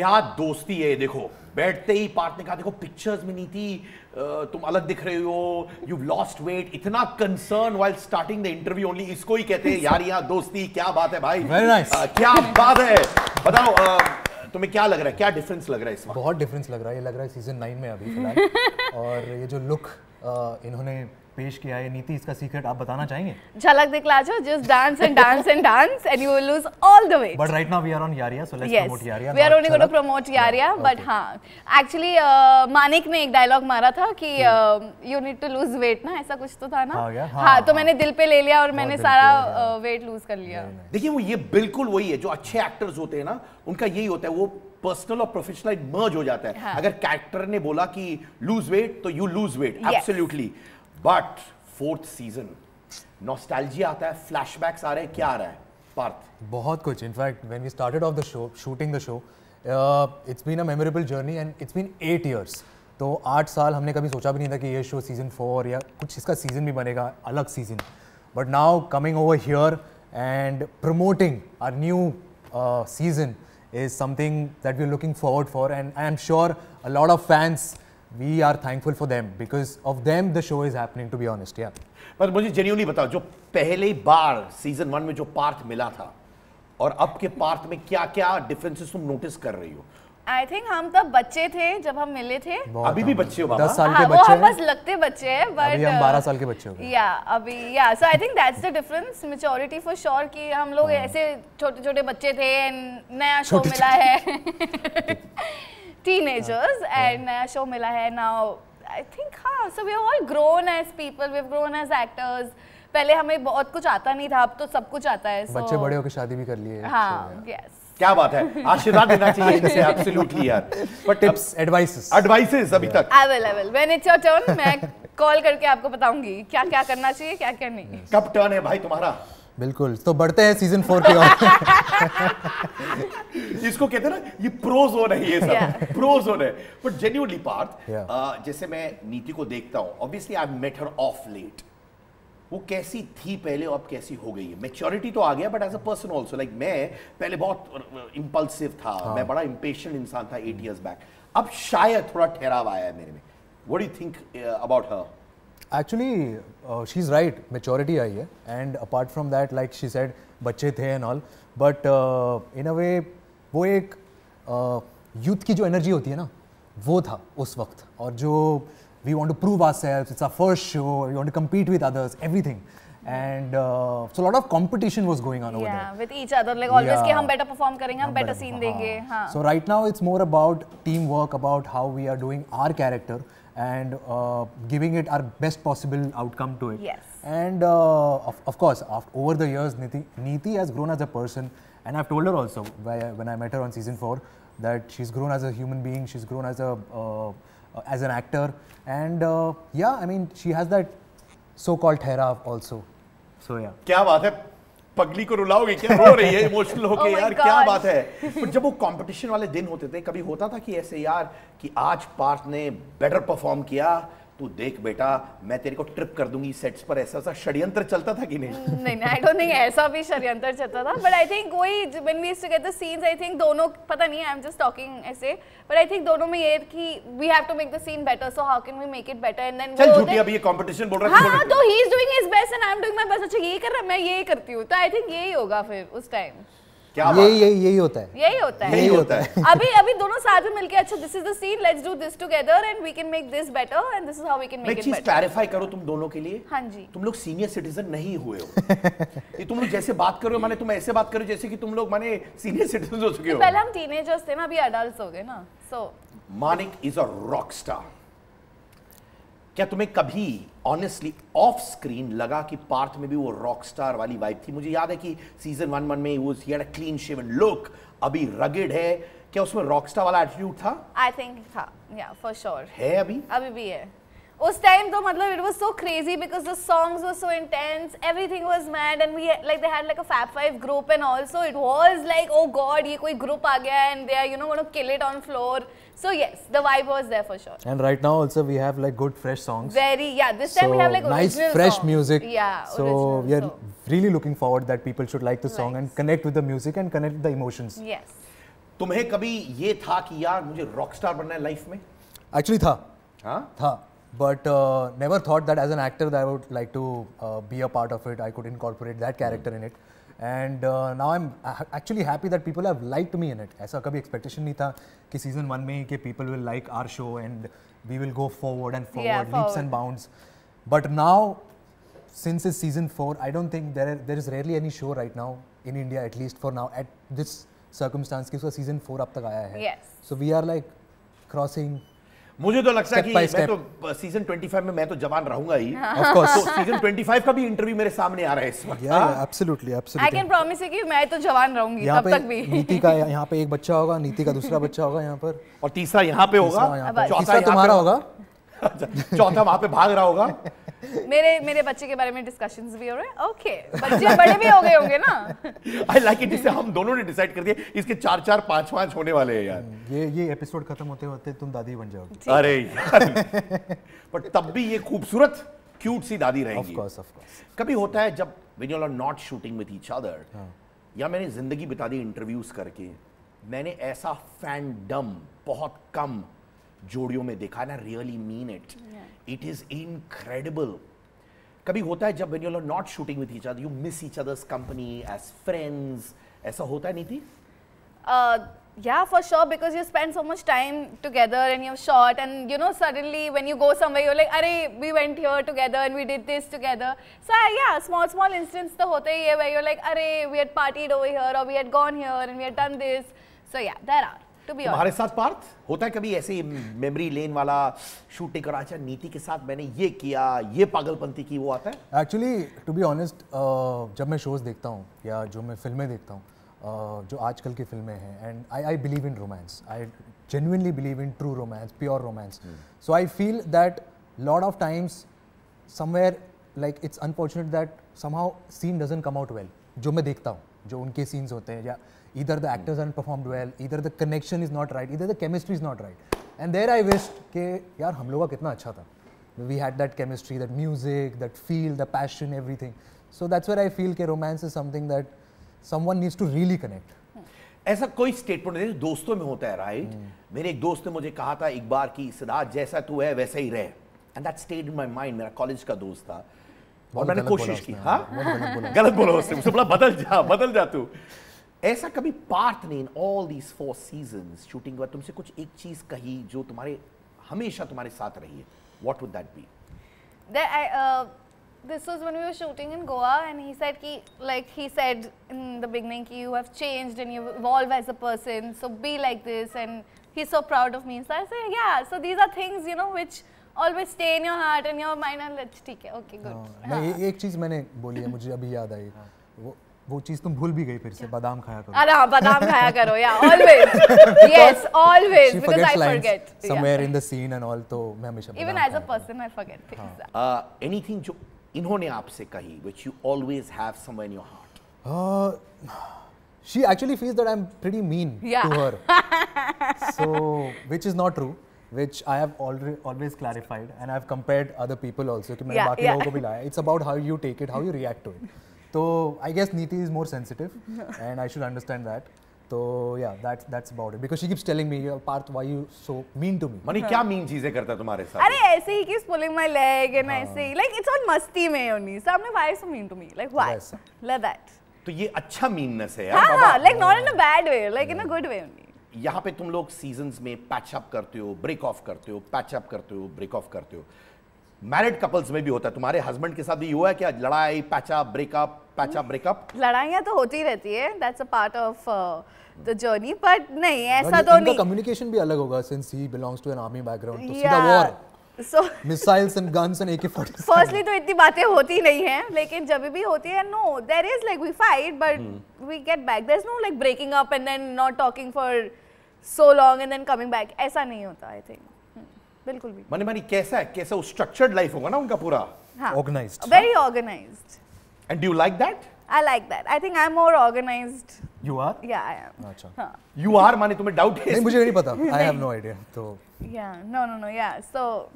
क्या दोस्ती है। देखो बैठते ही पार्थ ने कहा देखो पिक्चर्स में नीति तुम अलग दिख रहे हो, यू लॉस्ट वेट, इतना concern while starting the interview only. इसको ही कहते हैं यार यहाँ दोस्ती। क्या बात है भाई, वेरी नाइस। क्या बात है। बताओ तुम्हें क्या लग रहा है, क्या डिफरेंस लग रहा है इस वक्त? बहुत डिफरेंस लग रहा है, ये लग रहा है सीजन 9 में अभी फिलहाल। और ये जो लुक इन्होंने पेश किया है, नीति इसका सीक्रेट आप बताना चाहेंगे? झलक दिखला जो, just dance and dance and dance and you will lose all the weight. But right now we are on Yaria, so let's Yes, promote Yaria. we are only going to promote Yaria, but हाँ, actually Manik ने एक dialogue मारा था कि you need to lose weight ना, ऐसा कुछ तो था ना? हाँ, तो मैंने दिल पे ले लिया और मैंने सारा वेट लूज कर लिया। देखिए वो ये बिल्कुल वही है जो अच्छे एक्टर्स होते हैं ना, उनका यही होता है, वो पर्सनल और प्रोफेशनल मर्ज हो जाता है। हाँ। अगर कैरेक्टर ने बोला कि लूज वेट तो you lose weight, absolutely. But fourth season nostalgia आता है, फ्लैशबैक्स आ रहे हैं, क्या आ रहा है पार्थ? बहुत कुछ। In fact when we started off the show, shooting the show, it's been a memorable journey and it's been 8 years। तो 8 साल हमने कभी सोचा भी नहीं था कि ये शो सीजन 4 या कुछ इसका सीजन भी बनेगा, अलग season. But now coming over here and promoting our new season is something that we're looking forward for, and I am sure a lot of fans, we are thankful for them, because of them the show is happening, to be honest. Yeah. पर मुझे genuinely बताओ, जो पहले बार season 1 में जो पार्थ मिला था और अब के पार्थ में क्या क्या डिफरेंसेस तुम नोटिस कर रही हो? आई थिंक हम तब बच्चे थे जब हम मिले थे। अभी भी बच्चे हो बाबा? 10 साल के हाँ, बच्चे वो हम हैं। बस लगते बच्चे हैं, बट अभी हम 12 साल के बच्चे हो गए। या अभी या so I think that's the difference, maturity for sure कि हम लोग ऐसे छोटे छोटे बच्चे थे, नया शो मिला है टीनेजर्स एंड नया शो मिला है नाउ। आई थिंक हाँ, so we have all grown as people, we have grown as actors. पहले हमें बहुत कुछ आता नहीं था, अब तो सब कुछ आता है। बच्चे बड़े होकर शादी भी कर लिए। हाँ, यस। क्या बात है, आशीर्वाद देना चाहिए इनसे, एब्सोल्युटली यार। पर टिप्स, एडवाइसेस अभी तक I will when it's your turn मैं कॉल करके आपको बताऊंगी क्या क्या करना चाहिए, क्या क्या नहीं। कब टर्न है भाई तुम्हारा? बिल्कुल, तो बढ़ते हैं सीजन 4 की ओर। इसको कहते हैं ना, ये प्रो जोन है, ये सब प्रो जोन है। बट जेन्युइनली पार्थ, जैसे मैं नीति को देखता हूँ, obviously I met her of late, वो कैसी थी पहले और अब कैसी हो गई है? मैच्योरिटी तो आ गया, but as a person also, like मैं पहले बहुत इंपल्सिव था, मैं बड़ा इम्पेशेंट इंसान था 8 years बैक, अब शायद थोड़ा ठहराव आया है मेरे में। What do you think about her? Actually she is right, maturity आई है, and apart from that like she said बच्चे थे and all, but in a way वो एक यूथ की जो एनर्जी होती है ना, वो था उस वक्त। और जो we want to prove ourselves, it's our first show, we want to compete with others, everything, and so a lot of competition was going on over there. Yeah, with each other, like always कि हम better perform करेंगे, हम better scene देंगे। हाँ। So right now it's more about teamwork, about how we are doing our character and giving it our best possible outcome to it. Yes. And of course, over the years, Neeti has grown as a person, and I've told her also when I met her on season 4 that she's grown as a human being, she's grown as an actor, and yeah, I mean she has that so-called ठहराव also, so yeah. क्या बात है, पगली को रुलाओगे क्या? रो रही है emotional होके यार, क्या बात है। पर जब वो कंपटीशन वाले दिन होते थे, कभी होता था कि ऐसे यार कि आज पार्थ ने बेटर परफॉर्म किया, तू देख बेटा मैं तेरे को ट्रिप कर दूंगी सेट्स पर, ऐसा षड्यंत्र चलता था कि नहीं? नहीं, आई डोंट थिंक ऐसा भी षड्यंत्र चलता था, बट आई थिंक वही when we used to get the scenes, I think दोनों, पता नहीं, आई एम जस्ट टॉकिंग ऐसे, बट आई थिंक दोनों में ये कि we have to make the scene better, so how can we make it better, and then चल झूठी, अब ये कंपटीशन बोल रहा है। हां, तो he is doing his best and I am doing my best. अच्छा ये कर रहा है, मैं ये करती हूं, तो आई थिंक यही होगा फिर उस टाइम। यही होता है, यही होता है। अभी दोनों साथ में मिलके, अच्छा this is the scene, let's do this together and we can make this better and this is how we can make it better. मैं क्लैरिफाई करूं तुम दोनों के लिए, हाँ जी, तुम लोग सीनियर सिटीजन नहीं हुए हो। ये तुम लोग जैसे बात कर रहे हो, माने तुम ऐसे बात कर रहे हो जैसे कि तुम लोग माने सीनियर सिटीजन हो चुके हो। पहले हम टीनेजर्स थे ना, अभी एडल्ट्स हो गए ना। So Manik is a rock star. क्या तुम्हें कभी ऑनेस्टली ऑफ स्क्रीन लगा कि पार्थ में भी वो रॉक स्टार वाली वाइब थी? मुझे याद है कि सीजन 1 में ही had a clean shaven look, अभी रगेड है, क्या उसमें रॉक स्टार वाला एटीट्यूड था? आई थिंक था, या फॉर श्योर है, अभी भी है। उस टाइम तो मतलब it was so crazy because the songs were so intense, everything was mad and we like they had like a fab 5 group and also it was like oh God, ये कोई group आ गया and they are gonna kill it on floor. So yes, the vibe was there for sure. And right now also we have like good fresh songs. Very, yeah. This time we have like nice original fresh songs. music. Yeah. So we are really looking forward that people should like the song and connect with the music and connect with the emotions. Yes. तुम्हें कभी ये था कि यार मुझे Rockstar बनना है life में? एक्चुअली था, but never thought that as an actor that I would like to be a part of it. I could incorporate that character in it, and now I'm actually happy that people have liked me in it. ऐसा कभी expectation नहीं था कि season 1 में ही कि people will like our show and we will go forward and forward, leaps and bounds. But now, since it's season 4, I don't think there is rarely any show right now in India, at least for now, at this circumstance कि उसका season 4 अब तक आया है. Yes. So we are like crossing. मुझे तो लगता है कि मैं तो सीजन 25 में मैं तो जवान रहूंगा ही। Of course. तो सीजन 25 का भी इंटरव्यू मेरे सामने आ रहा है इस वक्त। Yeah, absolutely. I can promise you कि मैं तो जवान रहूंगी तब तक भी। नीति का यहाँ पे एक बच्चा होगा, नीति का दूसरा बच्चा होगा यहाँ पर, और तीसरा यहाँ पे होगा, तीसरा तुम्हारा होगा, चौथा वहां पे भाग रहा होगा। मेरे बच्चे के बारे में डिस्कशंस भी हो रहे हैं। ओके, बच्चे बड़े भी हो गए होंगे ना। आई लाइक इट, जिससे हम दोनों ने डिसाइड कर दिया इसके 4-4 5-5 होने वाले हैं यार। ये एपिसोड खत्म होते होते तुम दादी बन जाओगी। अरे यार, पर तब भी ये खूबसूरत क्यूट सी दादी रहेगी। Of course. कभी होता है जब when you are not shooting with each other, या मैंने जिंदगी बिता दी इंटरव्यूज करके, मैंने ऐसा फैंडम बहुत कम जोड़ियों में देखा ना, really mean it, it is incredible. कभी होता है जब when you are not shooting with each other you miss each other's company as friends, ऐसा होता है नीति? Yeah, for sure, because you spend so much time together and you've shot, and you know, suddenly when you go somewhere, you're like, "Arey, we went here together and we did this together." So yeah, small incidents तो होते ही है where you're like, "Arey, we had partied over here, or we had gone here and we had done this." So yeah, there are. To be honest. तुम्हारे साथ पार्थ होता है कभी ऐसे memory lane वाला शूटिंग करा, अच्छा नीति के साथ मैंने ये किया, ये पागलपंती की, वो आता है? एक्चुअली टू बी ऑनेस्ट, जब मैं शोज देखता हूँ या जो मैं फिल्में देखता हूँ, जो आजकल की फिल्में हैं, and I believe in romance, I genuinely believe in true romance, pure romance. So I feel that lot of times somewhere like it's unfortunate that somehow scene doesn't come out well. जो मैं देखता हूँ, जो उनके scenes होते हैं, या either the actors aren't performed well, either the connection is not right, either the chemistry is not right, and there I wished कि यार हम लोग का कितना अच्छा था, we had that chemistry, that music, that feel, the passion, everything. So that's where I feel कि romance is something that someone needs to really connect. ऐसा कोई स्टेटमेंट नहीं, दोस्तों में होता है, राइट? मेरे एक दोस्त ने मुझे कहा था एक बार कि सिद्धार्थ जैसा तू है वैसा ही रहे, and that stayed in my mind। मेरा कॉलेज का दोस्त था और मैंने कोशिश की। हाँ, गलत बोला उससे बोला बदल जा तू। ऐसा कभी पार्थ ने in all these 4 seasons shooting के बाद तुमसे कुछ एक चीज कही जो तुम्हारे हमेशा तुम्हारे साथ रही है? What would that be? This was when we were shooting in Goa, and he said ki, like he said in the beginning ki you have changed and you evolve as a person, so be like this, and he's so proud of me. So I said yeah, so these are things, you know, which always stay in your heart and your mind, and let's ठीक है, okay good। नहीं, एक चीज मैंने बोली है, मुझे अभी याद आई, वो चीज तुम भूल भी गई फिर से, बादाम खाया करो। अरे हाँ, बादाम खाया करो, या always, yes, always, because I forget somewhere in the scene and all, तो मैं हमेशा even as a person I forget things। Anything जो इन्होंने आपसे कही which you always have somewhere in your heart? She actually feels that I'm pretty mean to her, so which is not true, which I have always clarified, and I've compared other people also कि मैंने बाकी लोगों को भी लाया। It's about how you take it, how you react to it. So I guess Neeti is more sensitive, and I should understand that. So yeah, that's about it. Because she keeps telling me, Parth, why you so mean to me? Money क्या mean चीजें करता है तुम्हारे साथ? अरे ऐसे ही keeps pulling my leg and ऐसे ही, like it's all मस्ती में only. So आपने why so mean to me? Like why? Like that. तो ये अच्छा meanness है यार। हाँ, like not in a bad way, like in a good way only. यहाँ पे तुम लोग सीजन्स में पैच अप करते हो, ब्रेक ऑफ करते हो, पैच अप करते हो, ब्रेक ऑफ करते हो। मैरिड कपल्स में भी होता है, तुम्हारे हस्बैंड के साथ भी हुआ है क्या? लड़ाई, पैचअप, ब्रेकअप, पैचअप, ब्रेकअप? लड़ाइयाँ तो होती रहती है, that's a part of the journey, but नहीं ऐसा तो नहीं। इनका communication भी अलग होगा since he belongs to an army background, तो सीधा war, so missiles and guns and AK-47। Firstly तो इतनी बातें होती नहीं हैं, लेकिन जब भी होती है, no, there is like we fight, but we get back. There's no like breaking up and then not talking for so long and then coming back. ऐसा नहीं होता, I think। बिल्कुल भी। मनी कैसा स्ट्रक्चर्ड लाइफ होगा ना उनका पूरा? Organized। Very organized। And do you like that? I like that. I think I'm more organized। You are? Yeah, I am। अच्छा। You are माने तुम्हें डाउट है? नहीं, मुझे नहीं पता। I have no idea। तो Yeah, no, yeah. So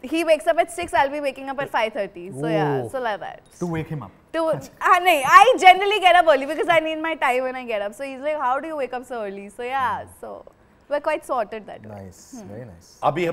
he wakes up at 6, I'll be waking up at 5:30. So yeah, so like that. To wake him up. No, I generally get up early because I need my time when I get up. So he's like, how do you wake up so early? So yeah, so we're quite sorted that way. Nice, very nice. अभी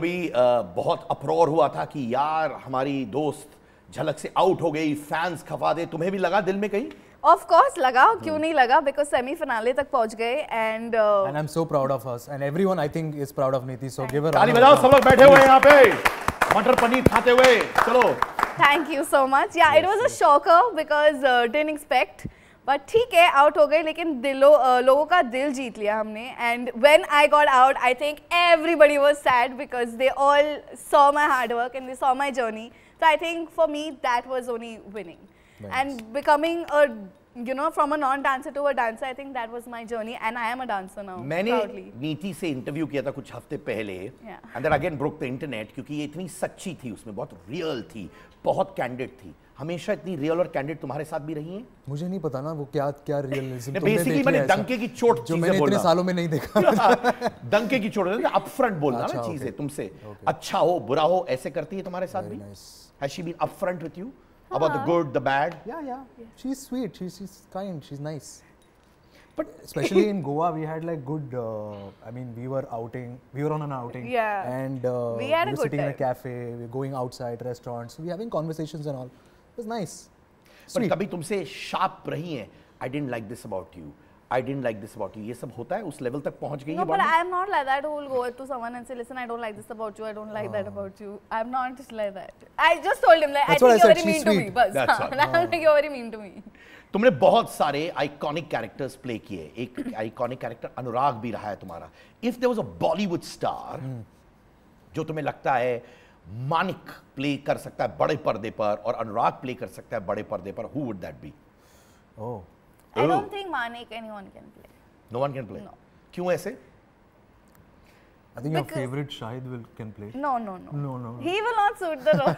बहुत अप्रोर हुआ था कि यार हमारी दोस्त झलक से आउट हो गई, फैंस खफा दे, तुम्हें भी लगा दिल में कहीं? Of course लगा, क्यों नहीं लगा, because semi-finale तक पहुंच गए and I'm so proud of us and everyone I think is proud of Neeti, so give her ताली बजाओ, सब लोग बैठे हुए हैं यहाँ पे मटर पनीर खाते हुए, चलो. Thank you so much. Yeah, it was a shocker because didn't expect. But ठीक है, out हो गए, लेकिन लोगों का दिल जीत लिया हमने. And when I got out, I think everybody was sad because they all saw my hard work and they saw my journey. So I think for me that was only winning. Nice. And becoming a, you know, from a non-dancer to a dancer, I think that was my journey and I am a dancer now. मैंने proudly. नीति से interview किया था कुछ हफ्ते पहले, and then again broke the internet क्योंकि ये इतनी सच्ची थी, उसमें बहुत रियल थी, बहुत कैंडिड थी. हमेशा इतनी रियल और कैंडिड तुम्हारे साथ भी रही हैं? मुझे नहीं पता ना वो क्या रियलिज्म बेसिकली मैंने डंके की चोट जो मैंने इतने सालों में नहीं देखा. डंके की चोट अपफ्रंट बोलना ना चीजें तुमसे, अच्छा हो बुरा हो ऐसे करती है तुम्हारे साथ भी? Has she been upfront with you about the good, the bad? Yeah. She's sweet. She's kind. She's nice. But especially in Goa, we had like good. I mean, we were on an outing. Yeah. And we had a good sitting time. in a cafe. We're going outside restaurants. We're having conversations and all. It was nice. पर कभी तुमसे sharp रही हैं? I didn't like this about you. I didn't like this about you. ये सब होता है, उस लेवल तक पहुंच गई है? No, but I am not like that who will go to someone and say, listen, I don't like this about you, I don't like that about you. I'm not just like that. I just told him, like, I think you're very mean to me. Bas. I think you're very mean to me. तुमने बहुत सारे iconic characters play किए. एक iconic character अनुराग भी रहा है तुम्हारा. If there was a Bollywood star जो तुम्हें लगता है मानिक प्ले कर सकता है बड़े पर्दे पर और अनुराग प्ले कर सकता है बड़े पर्दे पर, who would that be? Oh. I don't think Manik anyone can play. No one can play? No. क्यों ऐसे? I think your favorite Shahid can play. No. No. He will not suit the role.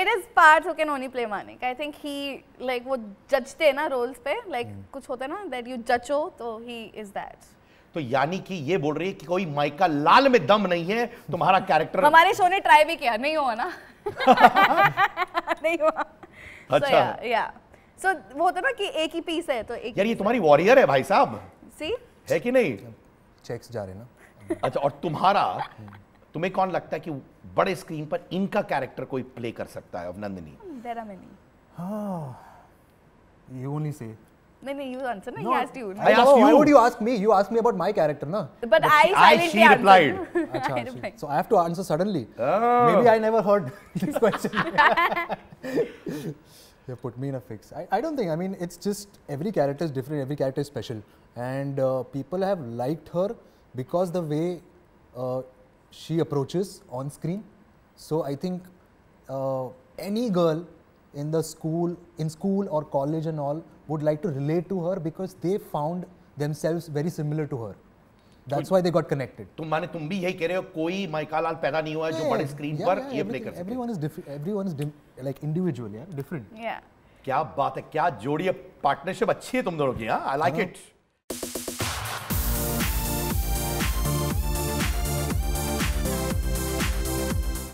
It is Parth who can only play Manik. I think he, like, वो judgते हैं ना roles पे, like कुछ होता है ना that you judge हो, तो he is that. तो यानी कि ये बोल रही है कि कोई माइका लाल में दम नहीं है, तुम्हारा कैरेक्टर हमारे शो ने ट्राई भी किया, नहीं हुआ ना. नहीं हुआ. अच्छा. So yeah. So वो होता है ना कि एक ही पीस है तो एक. यार ये तुम्हारी वॉरियर है भाई साहब. See? है कि नहीं? Checks जा रहे ना. अच्छा, और तुम्हें कौन लगता है कि बड़े स्क्रीन पर इनका कैरेक्टर कोई प्ले कर सकता है? Nandini. There are many. You only say. No, you answer. No, he asked you. I asked you. Why would you ask me? You asked me about my character, na? But I silently she replied. answered. So I have to answer suddenly. Maybe I never heard this question. You put me in a fix. I don't think. I mean, it's just every character is different. Every character is special, and people have liked her because the way she approaches on screen. So I think any girl in school or college and all would like to relate to her because they found themselves very similar to her. That's why they got connected. तुम भी यही कह रहे हो, कोई mica लाल पैदा नहीं हुआ है जो बड़े स्क्रीन पर ये प्ले कर सके? Everyone is different. Everyone is like individual, yeah, different. Yeah. क्या बात है, क्या जोड़ी है, पार्टनरशिप अच्छी है तुम दोनों की. हाँ, I like it.